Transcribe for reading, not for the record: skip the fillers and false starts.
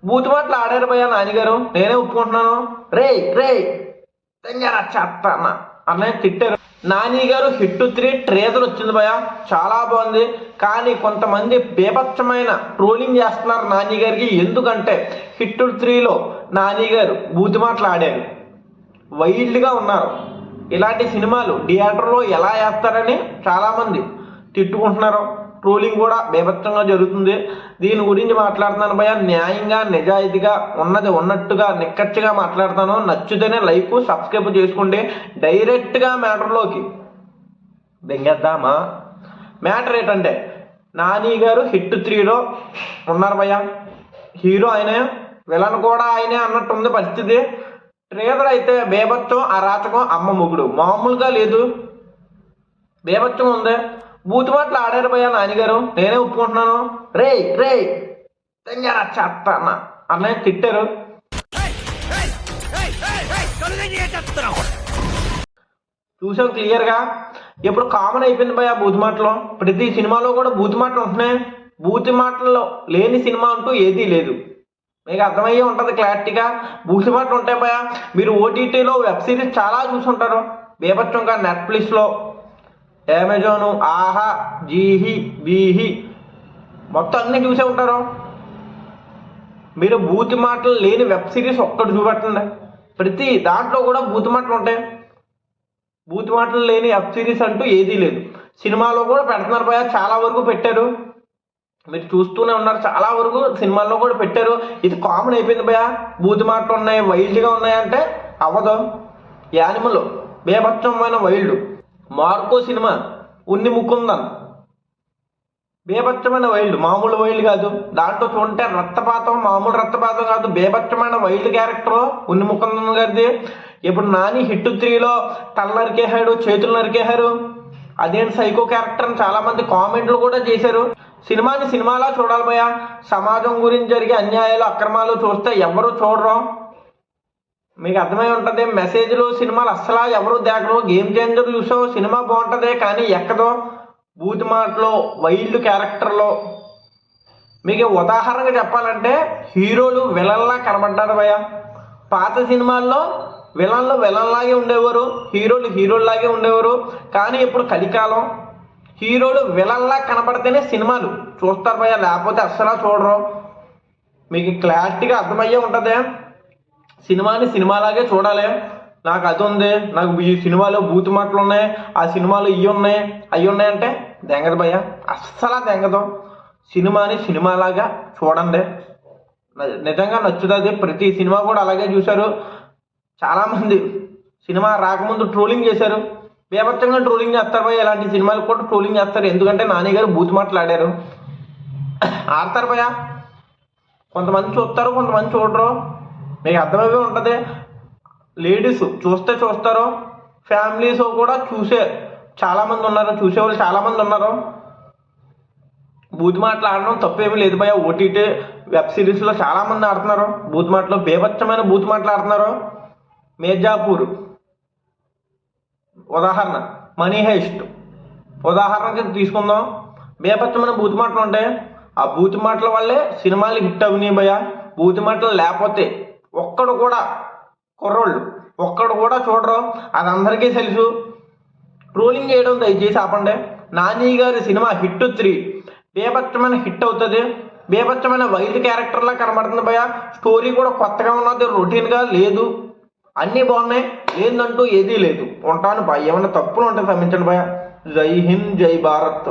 బూతు మాటలు ఆడారు భయ్య నానిగారు, నేనే ఒప్పుకుంటున్నాను. రే రే తెంగారా చెత్త అన్నయ్య తిట్టారు. నాని గారు హిట్ 3 ట్రేజర్ వచ్చింది భయ, చాలా బాగుంది. కానీ కొంతమంది బేభత్సమైన ట్రోలింగ్ చేస్తున్నారు నాని గారికి. ఎందుకంటే హిట్ 3లో నాని గారు బూతు మాటలు ఆడారు, వైల్డ్గా ఉన్నారు. ఇలాంటి సినిమాలు థియేటర్లో ఎలా వేస్తారని చాలామంది తిట్టుకుంటున్నారు. ట్రోలింగ్ కూడా బేభత్సంగా జరుగుతుంది. దీని గురించి మాట్లాడుతున్నాను భయ, న్యాయంగా నిజాయితీగా ఉన్నది ఉన్నట్టుగా నిక్కచ్చిగా మాట్లాడతాను. నచ్చితేనే లైక్ సబ్స్క్రైబ్ చేసుకోండి. డైరెక్ట్గా మ్యాటర్లోకి దెంగేద్దామా. మ్యాటర్ ఏంటంటే నాని గారు హిట్ 3లో ఉన్నారు భయ, హీరో ఆయనే, విలన్ కూడా ఆయనే అన్నట్టుంది పరిస్థితి. ట్రేజర్ అయితే బేభత్సం, అరాచకం, అమ్మ మొగుడు మామూలుగా లేదు, బేభత్సం ఉంది. బూతు మాటలు ఆడారు భయ్య నానిగారు, నేనే ఒప్పుకుంటున్నాను. రే రే తెంగారా చెత్త అన్నయ్య తిట్టారు. చూసాం క్లియర్గా. ఇప్పుడు కామన్ అయిపోయింది భయ్య బూతు మాటలు. ప్రతి సినిమాలో కూడా బూతు మాటలు ఉంటున్నాయి. బూతు మాటల్లో లేని సినిమా అంటూ ఏదీ లేదు. మీకు అర్థమయ్యే ఉంటుంది క్లారిటీగా. బూతు మాటలు ఉంటాయి భయ్య. మీరు ఓటీటీలో వెబ్ సిరీస్ చాలా చూసుంటారు బేభత్సంగా. నెట్ఫ్లిక్స్లో, అమెజాన్, ఆహా, జీహి, బీహి మొత్తం అన్నీ చూసే ఉంటారు. మీరు బూతు మాటలు లేని వెబ్ సిరీస్ ఒక్కటి చూపెట్టండి, ప్రతి దాంట్లో కూడా బూతు మాటలు ఉంటాయి. బూతు మాటలు లేని వెబ్ సిరీస్ అంటూ ఏదీ లేదు. సినిమాలో కూడా పెడుతున్నారు భయ, చాలా వరకు పెట్టారు, మీరు చూస్తూనే ఉన్నారు. చాలా వరకు సినిమాల్లో కూడా పెట్టారు. ఇది కామన్ అయిపోయింది భయ. బూతు మాటలు ఉన్నాయి, వైల్డ్గా ఉన్నాయంటే అవ్వదు. యానిమల్ బేభత్సమైన వైల్డ్. మార్కో సినిమా ఉన్ని ముకుందన్ బేభత్సమైన వైల్డ్, మామూలు వైల్డ్ కాదు. దాంట్లో చూంటే రక్తపాతం, మామూలు రక్తపాతం కాదు, బేభత్సమైన వైల్డ్ క్యారెక్టర్ ఉన్ని ముకుందన్ గారిది. ఇప్పుడు నాని హిట్ 3లో తల నరికేశాడు, చేతులు నరికేశారు, అదేంటి సైకో క్యారెక్టర్ అని చాలా మంది కామెంట్లు కూడా చేశారు. సినిమాని సినిమాలా చూడాలి భయ. సమాజం గురించి జరిగే అన్యాయాలు, అక్రమాలు చూస్తే ఎవరు చూడరు. మీకు అర్థమై ఉంటుంది. మెసేజ్లు సినిమాలు అస్సలు ఎవరు దేకరు. గేమ్ చేంజర్ చూసావు, సినిమా బాగుంటుంది కానీ ఎక్కదో. బూతు మాటలో, వైల్డ్ క్యారెక్టర్లో. మీకు ఉదాహరణగా చెప్పాలంటే హీరోలు విలన్లా కనబడ్డారు భయ. పాత సినిమాల్లో విలన్లు విలన్లాగే ఉండేవారు, హీరోలు హీరోల్లాగే ఉండేవారు. కానీ ఇప్పుడు కలికాలం హీరోలు విలన్లా కనబడితేనే సినిమాలు చూస్తారు భయ, లేకపోతే అస్సలు చూడరు. మీకు క్లారిటీగా అర్థమయ్యే ఉంటుంది. సినిమాని సినిమాలాగే చూడాలి. నాకు అది ఉంది, నాకు ఈ సినిమాలో బూతు మాటలు ఉన్నాయి, ఆ సినిమాలో ఇవి ఉన్నాయి, అవి ఉన్నాయి అంటే దెంగదు భయ్య, అస్సలు దెంగదు. సినిమాని సినిమాలాగా చూడండి, నిజంగా నచ్చుతుంది. ప్రతి సినిమా కూడా అలాగే చూశారు. చాలామంది సినిమా రాకముందు ట్రోలింగ్ చేశారు, బేభత్సంగా ట్రోలింగ్ చేస్తారు భయ్య. ఇలాంటి సినిమాలకు కూడా ట్రోలింగ్ చేస్తారు. ఎందుకంటే నాని గారు బూతు మాటలు ఆడారు, ఆడతారు భయ్య. కొంతమంది చూస్తారు, కొంతమంది చూడరు. మీకు అర్థమైపోయి ఉంటుంది. లేడీస్ చూస్తే చూస్తారు, ఫ్యామిలీస్ కూడా చూసే చాలామంది ఉన్నారు, చూసేవాళ్ళు చాలామంది ఉన్నారు. బూతు మాటలు ఆడడం తప్పేమీ లేదు భయ. ఓటీటీ వెబ్ సిరీస్లో చాలామంది ఆడుతున్నారు బూతు మాటలు, బేభత్సమైన బూతు మాటలు ఆడుతున్నారు. మిర్జాపూర్ ఉదాహరణ, మనీ హెస్ట్ ఉదాహరణకి తీసుకుందాం. బేభత్సమైన బూతు మాటలు ఉంటాయి. ఆ బూతు మాటల వల్లే సినిమాలు హిట్ అవినాయి భయ. బూతు మాటలు లేకపోతే ఒక్కడు కూడా, కుర్రోళ్ళు ఒక్కడు కూడా చూడరు, అది అందరికీ తెలుసు. ట్రోలింగ్ చేయడం దయచేసి ఆపండి. నాని గారి సినిమా హిట్ 3 బేభత్సమైన హిట్ అవుతుంది. బేభత్సమైన వైల్డ్ క్యారెక్టర్లా కనబడుతుంది భయ. స్టోరీ కూడా కొత్తగా ఉన్నది, రొటీన్గా లేదు, అన్నీ బాగున్నాయి, ఏందంటూ ఏదీ లేదు. ఉంటాను భయ, ఏమైనా తప్పులు ఉంటే క్షమించండి భయ. జై హింద్, జై భారత్.